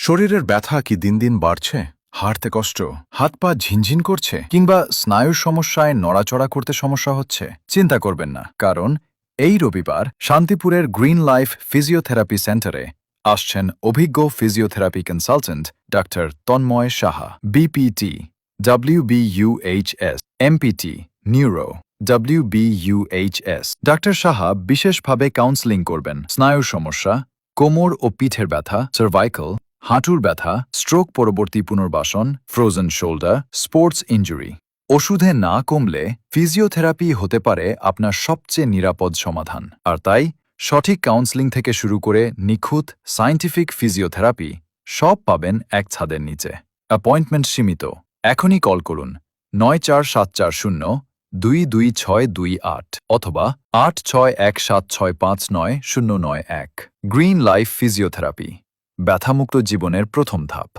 শরীরের ব্যথা কি দিন দিন বাড়ছে? হাঁটতে কষ্ট, হাত পা ঝিনঝিন করছে, কিংবা স্নায়ুর সমস্যায় নড়াচড়া করতে সমস্যা হচ্ছে? চিন্তা করবেন না, কারণ এই রবিবার শান্তিপুরের গ্রিন লাইফ ফিজিওথেরাপি সেন্টারে আসছেন অভিজ্ঞ physiotherapy consultant doctor Tanmay Saha, BPT, WBUHS, MPT, neuro, WBUHS। Doctor Saha বিশেষভাবে কাউন্সেলিং করবেন স্নায়ুর সমস্যা, কোমর ও পিঠের ব্যথা, সার্ভাইকাল, হাঁটুর ব্যথা, স্ট্রোক পরবর্তী পুনর্বাসন, ফ্রোজেন শোল্ডার, স্পোর্টস ইনজুরি। ওষুধে না কমলে ফিজিওথেরাপি হতে পারে আপনার সবচেয়ে নিরাপদ সমাধান। আর তাই সঠিক কাউন্সেলিং থেকে শুরু করে নিখুঁত সায়েন্টিফিক ফিজিওথেরাপি সব পাবেন এক ছাদের নিচে। অ্যাপয়েন্টমেন্ট সীমিত। এখনই কল করুন ৯৪৭০-২২৬২৮ অথবা ৮৬১৭৬৫৯০৯১। গ্রিন লাইফ ফিজিওথেরাপি, ব্যথামুক্ত জীবনের প্রথম ধাপ।